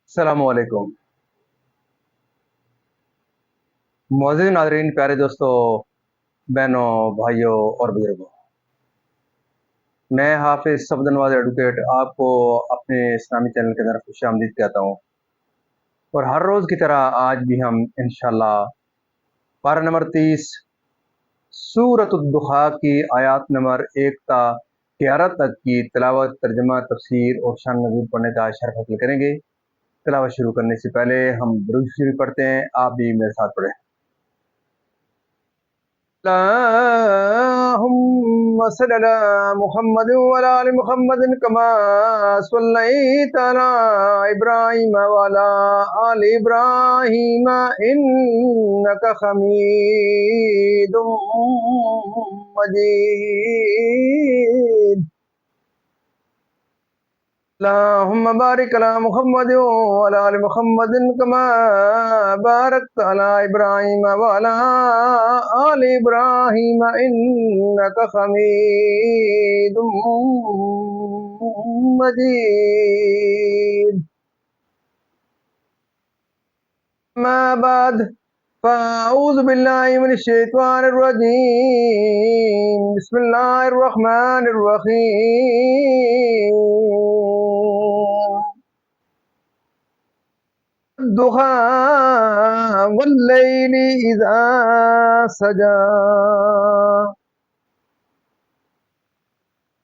السلام علیکم معزز ناظرین، پیارے دوستوں، بہنوں، بھائیوں اور بزرگوں، میں حافظ صفد نواز ایڈوکیٹ آپ کو اپنے اسلامی چینل کی طرف خوش آمدید کہتا ہوں، اور ہر روز کی طرح آج بھی ہم انشاءاللہ پارہ نمبر 30 سورۃ الدخا کی آیات نمبر 1 تا 11 تک کی تلاوت، ترجمہ، تفسیر اور شان نزول پڑھنے کا شرف حاصل کریں گے۔ تلاوت شروع کرنے سے پہلے ہم درود شریف پڑھتے ہیں، آپ بھی میرے ساتھ پڑھیں۔ اللهم صل على محمد وعلى آل محمد كما صليت على إبراهيم وعلى آل إبراهيم إنك حميد مجيد. اللهم بارك على محمد وعلى آل محمد كما باركت على إبراهيم وعلى آل إبراهيم إنك حميد مجيد. ما بعد فأعوذ بالله من الشيطان الرجيم. بسم الله الرحمن الرحيم. الضحى والليل إذا سجى.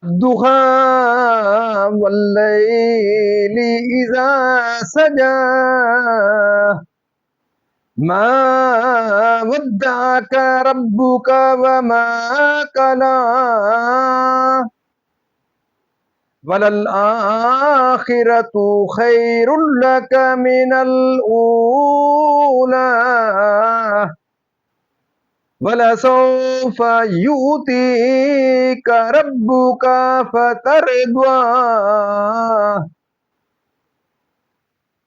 الضحى والليل إذا سجى. ما ودعك ربك وما قلى. وَلَلْآخِرَةُ خَيْرٌ لَكَ مِنَ الْأُولَى وَلَسَوْفَ يُؤْتِيكَ رَبُّكَ فَتَرْضَى.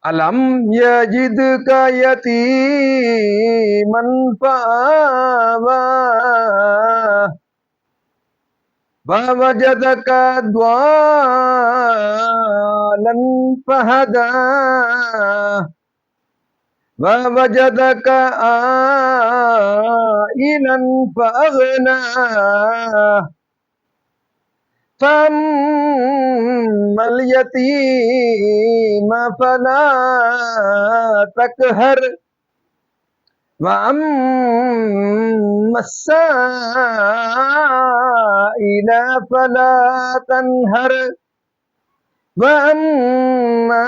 أَلَمْ يَجِدْكَ يَتِيمًا فَآوَى وَوَجَدَكَ ضَالًّا فَهَدَى وَوَجَدَكَ عَائِلًا فَأَغْنَى. فَأَمَّا الْيَتِيمَ فَلَا تَقْهَرْ وَأَمَّا السَّائِلَ فَلَا تَنْهَرْ وَأَمَّا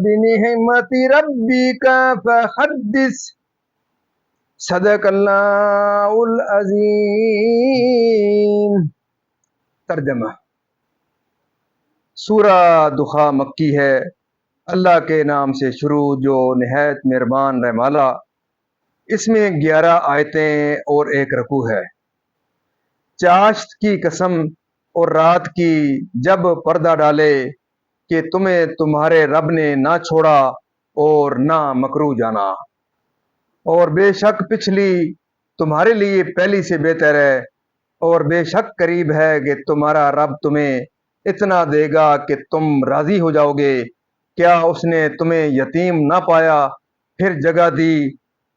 بِنِعْمَةِ رَبِّكَ فَحَدِّثْ. صدق اللہ العظیم. ترجمہ: سورہ دخا مکی ہے۔ اللہ کے نام سے شروع جو نہایت مہربان رحم والا۔ اس میں 11 آیتیں اور 1 رکوع ہے۔ چاشت کی قسم اور رات کی جب پردہ ڈالے کہ تمہیں تمہارے رب نے نہ چھوڑا اور نہ مکرو جانا، اور بے شک پچھلی تمہارے لیے پہلی سے بہتر ہے، اور بے شک قریب ہے کہ تمہارا رب تمہیں اتنا دے گا کہ تم راضی ہو جاؤ گے۔ کیا اس نے تمہیں یتیم نہ پایا پھر جگہ دی،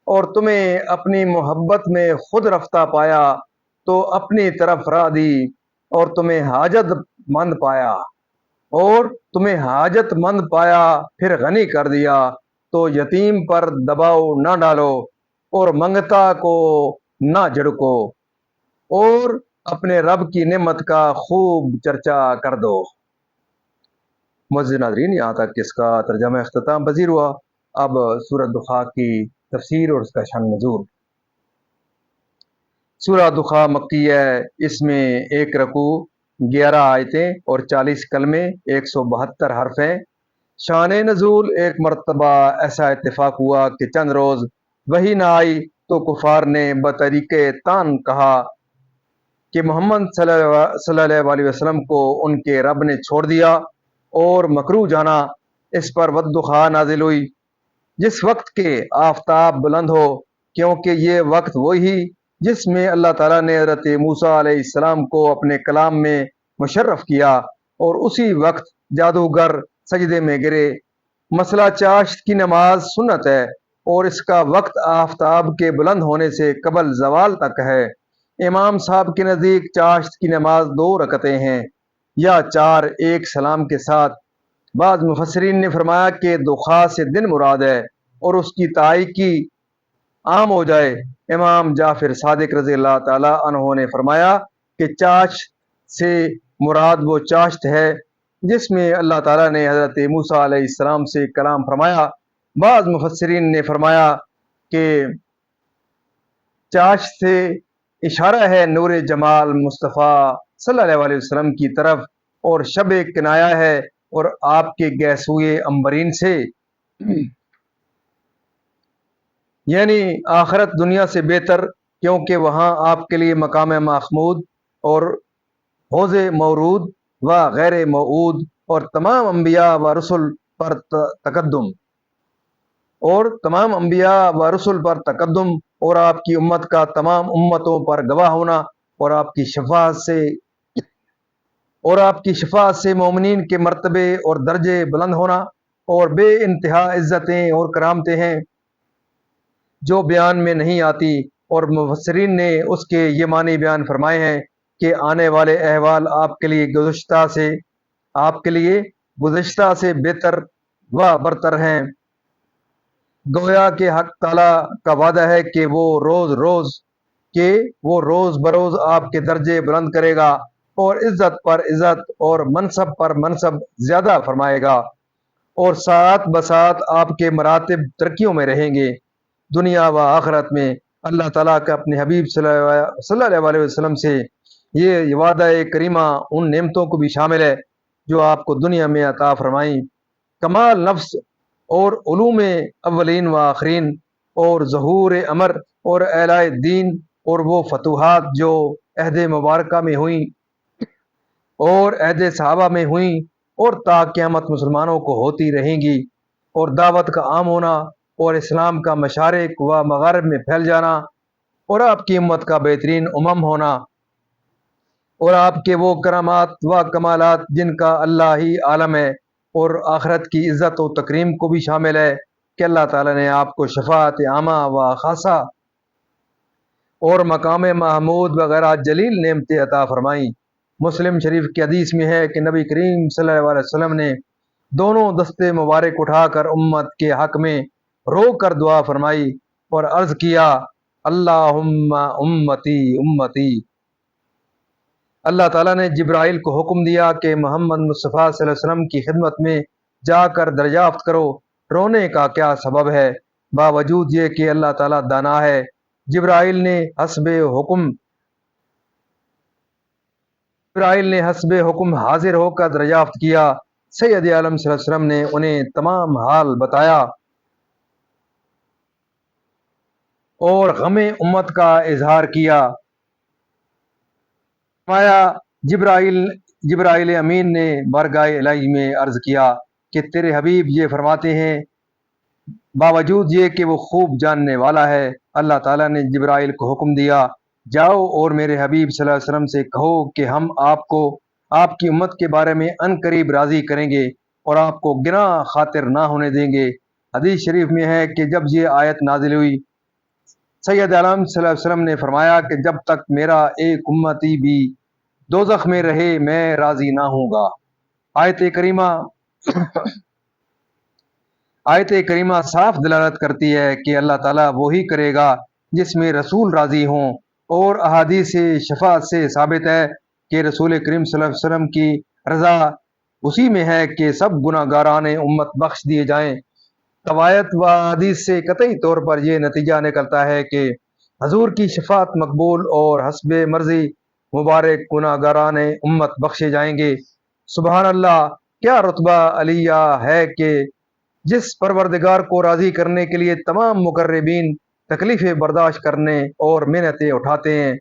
اور تمہیں اپنی محبت میں خود رفتہ پایا تو اپنی طرف راہ دی، اور تمہیں حاجت مند پایا پھر غنی کر دیا، تو یتیم پر دباؤ نہ ڈالو اور منگتا کو نہ جھڑکو، اور اپنے رب کی نعمت کا خوب چرچا کر دو۔ معزز ناظرین، یہاں تک اس کا ترجمہ اختتام پذیر ہوا۔ اب سورۃ دخا کی تفسیر اور اس کا شان نزول۔ سورہ دخا مکی ہے۔ اس میں 1 رکوع، 11 آیتیں اور 40 کلمے، 172 حرف ہیں۔ شان نزول: ایک مرتبہ ایسا اتفاق ہوا کہ چند روز وحی نہ آئی تو کفار نے بطریق تان کہا کہ محمد صلی اللہ علیہ وسلم کو ان کے رب نے چھوڑ دیا اور مکرو جانا۔ اس پر والدخا نازل ہوئی جس وقت کے آفتاب بلند ہو، کیونکہ یہ وقت وہی جس میں اللہ تعالیٰ نے حضرت موسیٰ علیہ السلام کو اپنے کلام میں مشرف کیا، اور اسی وقت جادوگر سجدے میں گرے مسئلہ چاشت کی نماز سنت ہے اور اس کا وقت آفتاب کے بلند ہونے سے قبل زوال تک ہے۔ امام صاحب کے نزدیک چاشت کی نماز 2 رکعتیں ہیں یا 4 ایک سلام کے ساتھ۔ بعض مفسرین نے فرمایا کہ دخا سے دن مراد ہے اور اس کی تائیکی عام ہو جائے۔ امام جعفر صادق رضی اللہ تعالی عنہ نے فرمایا کہ چاشت سے مراد وہ چاشت ہے جس میں اللہ تعالیٰ نے حضرت موسیٰ علیہ السلام سے کلام فرمایا۔ بعض مفسرین نے فرمایا کہ چاشت سے اشارہ ہے نور جمال مصطفیٰ صلی اللہ علیہ وسلم کی طرف، اور شب کنایا ہے اور آپ کے گیسوئے امبرین سے، یعنی آخرت دنیا سے بہتر، کیونکہ وہاں آپ کے لیے مقام محمود اور حوض مورود و غیر موعود اور تمام انبیاء و رسل پر تقدم اور آپ کی امت کا تمام امتوں پر گواہ ہونا اور آپ کی شفاعت سے مومنین کے مرتبے اور درجے بلند ہونا اور بے انتہا عزتیں اور کرامتیں ہیں جو بیان میں نہیں آتی، اور مفسرین نے اس کے یہ معنی بیان فرمائے ہیں کہ آنے والے احوال آپ کے لیے گزشتہ سے بہتر و برتر ہیں۔ گویا کہ حق تعالیٰ کا وعدہ ہے کہ وہ روز بروز آپ کے درجے بلند کرے گا اور عزت پر عزت اور منصب پر منصب زیادہ فرمائے گا، اور ساتھ بساتھ آپ کے مراتب ترقیوں میں رہیں گے۔ دنیا و آخرت میں اللہ تعالیٰ کا اپنے حبیب صلی اللہ علیہ وسلم سے یہ وعدہ کریمہ ان نعمتوں کو بھی شامل ہے جو آپ کو دنیا میں عطا فرمائیں، کمال نفس اور علوم اولین و آخرین اور ظہور امر اور اعلاء دین اور وہ فتوحات جو عہد مبارکہ میں ہوئیں اور عہد صحابہ میں ہوئیں اور تا قیامت مسلمانوں کو ہوتی رہیں گی، اور دعوت کا عام ہونا اور اسلام کا مشارق و مغارب میں پھیل جانا اور آپ کی امت کا بہترین ہونا اور آپ کے وہ کرامات و کمالات جن کا اللہ ہی عالم ہے، اور آخرت کی عزت و تکریم کو بھی شامل ہے کہ اللہ تعالیٰ نے آپ کو شفاعت عامہ و خاصہ اور مقام محمود وغیرہ جلیل نعمتیں عطا فرمائیں۔ مسلم شریف کی حدیث میں ہے کہ نبی کریم صلی اللہ علیہ وسلم نے دونوں دستے مبارک اٹھا کر امت کے حق میں رو کر دعا فرمائی اور عرض کیا، اللہم امتی امتی۔ اللہ تعالیٰ نے جبرائیل کو حکم دیا کہ محمد مصطفیٰ صلی اللہ علیہ وسلم کی خدمت میں جا کر دریافت کرو رونے کا کیا سبب ہے، باوجود یہ کہ اللہ تعالیٰ دانا ہے۔ جبرائیل نے حسب حکم حاضر ہو کر دریافت کیا۔ سید عالم صلی اللہ علیہ وسلم نے انہیں تمام حال بتایا اور غم امت کا اظہار کیا۔ جبرائیل امین نے بارگاہ الہی میں عرض کیا کہ تیرے حبیب یہ فرماتے ہیں، باوجود یہ کہ وہ خوب جاننے والا ہے۔ اللہ تعالیٰ نے جبرائیل کو حکم دیا، جاؤ اور میرے حبیب صلی اللہ علیہ وسلم سے کہو کہ ہم آپ کو آپ کی امت کے بارے میں ان قریب راضی کریں گے اور آپ کو گناہ خاطر نہ ہونے دیں گے۔ حدیث شریف میں ہے کہ جب یہ آیت نازل ہوئی، سید عالم صلی اللہ علیہ وسلم نے فرمایا کہ جب تک میرا ایک امتی بھی دوزخ میں رہے میں راضی نہ ہوں گا۔ آیت کریمہ صاف دلالت کرتی ہے کہ اللہ تعالیٰ وہی کرے گا جس میں رسول راضی ہوں، اور احادیث شفاعت سے ثابت ہے کہ رسول کریم صلی اللہ علیہ وسلم کی رضا اسی میں ہے کہ سب گناہ گاران امت بخش دیے جائیں۔ روایت و حدیث سے قطعی طور پر یہ نتیجہ نکلتا ہے کہ حضور کی شفاعت مقبول اور حسب مرضی مبارک گناہ گاران امت بخشے جائیں گے۔ سبحان اللہ، کیا رتبہ علیہ ہے کہ جس پروردگار کو راضی کرنے کے لیے تمام مقربین تکلیفیں برداشت کرنے اور محنتیں اٹھاتے ہیں،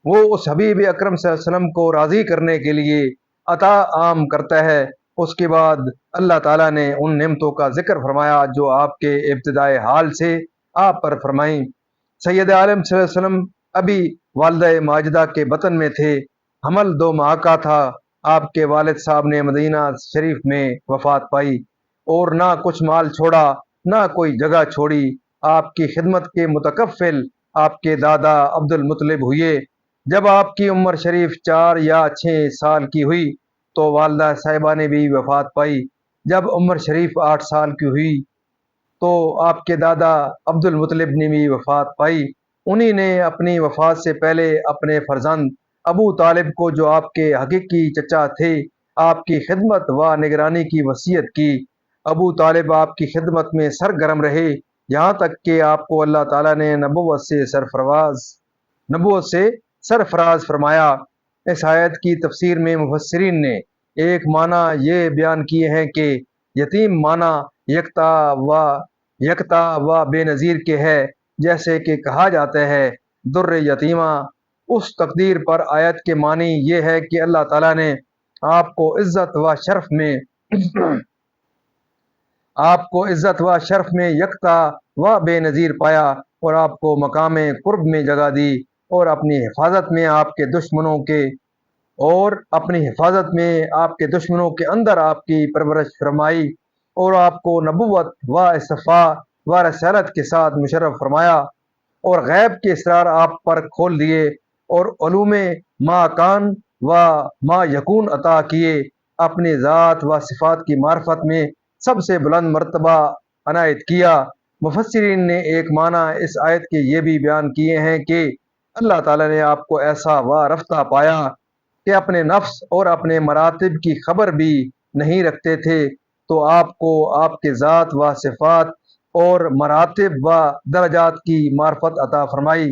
وہ اس حبیب اکرم صلی اللہ علیہ وسلم کو راضی کرنے کے لیے عطا عام کرتا ہے۔ اس کے بعد اللہ تعالیٰ نے ان نعمتوں کا ذکر فرمایا جو آپ کے ابتدائے حال سے آپ پر فرمائیں۔ سید عالم صلی اللہ علیہ وسلم ابھی والدہ ماجدہ کے بطن میں تھے، حمل 2 ماہ کا تھا۔ آپ کے والد صاحب نے مدینہ شریف میں وفات پائی اور نہ کچھ مال چھوڑا، نہ کوئی جگہ چھوڑی۔ آپ کی خدمت کے متکفل آپ کے دادا عبد المطلب ہوئے۔ جب آپ کی عمر شریف 4 یا 6 سال کی ہوئی تو والدہ صاحبہ نے بھی وفات پائی۔ جب عمر شریف 8 سال کی ہوئی تو آپ کے دادا عبد المطلب نے بھی وفات پائی۔ انہی نے اپنی وفات سے پہلے اپنے فرزند ابو طالب کو، جو آپ کے حقیقی چچا تھے، آپ کی خدمت و نگرانی کی وصیت کی۔ ابو طالب آپ کی خدمت میں سرگرم رہے یہاں تک کہ آپ کو اللہ تعالیٰ نے نبوت سے سرفراز فرمایا۔ اس آیت کی تفسیر میں مفسرین نے ایک معنی یہ بیان کیے ہیں کہ یتیم معنی یکتا و بے نظیر کے ہے، جیسے کہ کہا جاتا ہے در یتیمہ۔ اس تقدیر پر آیت کے معنی یہ ہے کہ اللہ تعالیٰ نے آپ کو عزت و شرف میں یکتا و بے نظیر پایا اور آپ کو مقام قرب میں جگہ دی، اور اپنی حفاظت میں آپ کے دشمنوں کے اندر آپ کی پرورش فرمائی، اور آپ کو نبوت و اصطفاء و رسالت کے ساتھ مشرف فرمایا، اور غیب کے اسرار آپ پر کھول دیے، اور علوم ما کان و ما یکون عطا کیے، اپنی ذات و صفات کی معرفت میں سب سے بلند مرتبہ عنایت کیا۔ مفسرین نے ایک معنی اس آیت کے یہ بھی بیان کیے ہیں کہ اللہ تعالیٰ نے آپ کو ایسا رفتہ پایا کہ اپنے نفس اور اپنے مراتب کی خبر بھی نہیں رکھتے تھے، تو آپ کو آپ کے ذات و صفات اور مراتب و درجات کی معرفت عطا فرمائی۔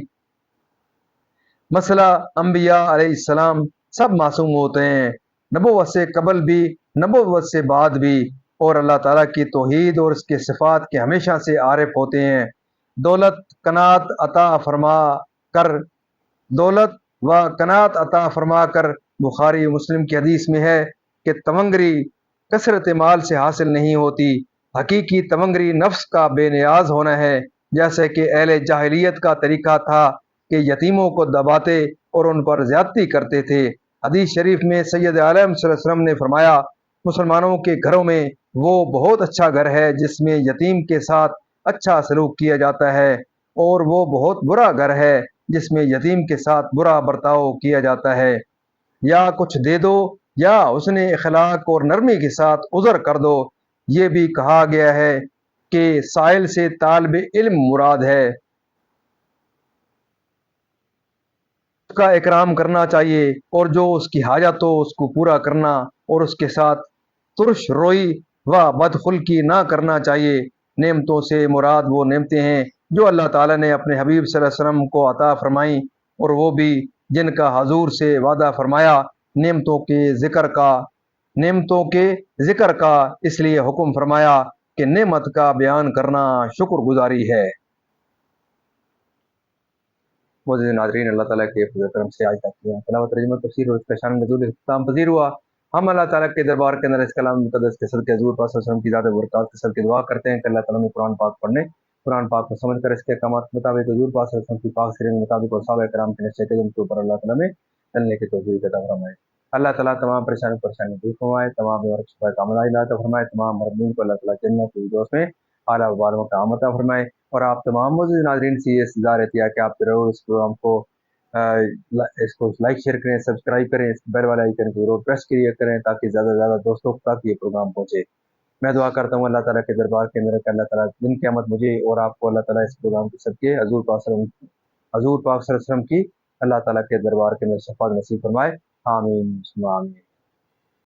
مسئلہ انبیاء علیہ السلام سب معصوم ہوتے ہیں، نبوت سے قبل بھی، نبوت سے بعد بھی، اور اللہ تعالیٰ کی توحید اور اس کے صفات کے ہمیشہ سے عارف ہوتے ہیں۔ دولت و قناعت عطا فرما کر بخاری و مسلم کی حدیث میں ہے کہ تمنگری کثرت مال سے حاصل نہیں ہوتی، حقیقی تمنگری نفس کا بے نیاز ہونا ہے، جیسے کہ اہل جاہلیت کا طریقہ تھا کہ یتیموں کو دباتے اور ان پر زیادتی کرتے تھے۔ حدیث شریف میں سید عالم صلی اللہ علیہ وسلم نے فرمایا، مسلمانوں کے گھروں میں وہ بہت اچھا گھر ہے جس میں یتیم کے ساتھ اچھا سلوک کیا جاتا ہے، اور وہ بہت برا گھر ہے جس میں یتیم کے ساتھ برا برتاؤ کیا جاتا ہے۔ یا کچھ دے دو یا حسن اخلاق اور نرمی کے ساتھ عذر کر دو۔ یہ بھی کہا گیا ہے کہ سائل سے طالب علم مراد ہے، اس کا اکرام کرنا چاہیے، اور جو اس کی حاجت ہو اس کو پورا کرنا، اور اس کے ساتھ ترش روئی و بدخلقی نہ کرنا چاہیے۔ نعمتوں سے مراد وہ نعمتیں ہیں جو اللہ تعالیٰ نے اپنے حبیب صلی اللہ علیہ وسلم کو عطا فرمائیں، اور وہ بھی جن کا حضور سے وعدہ فرمایا۔ نعمتوں کے ذکر کا اس لیے حکم فرمایا کہ نعمت کا بیان کرنا شکر گزاری ہے۔ معزز ناظرین، اللہ تعالیٰ کے فضل و کرم سے آج تک تلاوت ترجمہ تفسیر اور اس کا شان نزول اختتام پذیر ہوا۔ ہم اللہ تعالیٰ کے دربار کے اندر اس کلام مقدس کے صدقے حضور پاک صلی اللہ علیہ وسلم کی ذات برکات کے صدقے دعا کرتے ہیں کہ اللہ تعالیٰ نے قرآن پاک پڑھنے، قرآن پاک کو سمجھ کر اس کے احکامات کے مطابق حضور پاک صلی اللہ علیہ وسلم کی پاک سیرت کے مطابق اور صحابہ کرام کے نقش قدم کے اوپر اللہ تعالیٰ میں چلنے کی توفیق عطا فرمائے۔ اللہ تعالیٰ تمام پریشانی دور فرمائے، تمام بیمار شفا کاملہ عطا فرمائے، تمام مرحومین کو اللہ تعالیٰ جنت کی دوست میں اعلیٰ و مقام عطا فرمائے۔ اور آپ تمام معزز ناظرین سے یہ گزارش ہے کہ آپ ضرور اس پروگرام کو لائک شیئر کریں، سبسکرائب کریں، اس بیل والے آئیکن کو ضرور پریس کریں تاکہ زیادہ سے زیادہ دوستوں تک یہ پروگرام پہنچے۔ میں دعا کرتا ہوں اللہ تعالیٰ کے دربار کے اندر کہ اللہ تعالیٰ دن قیامت مجھے اور آپ کو اللہ تعالیٰ اس پروگرام کے صدقے حضور پاک صلی اللہ علیہ وسلم کی اللہ تعالیٰ کے دربار کے اندر شفاعت نصیب فرمائے۔ آمین ثم آمین۔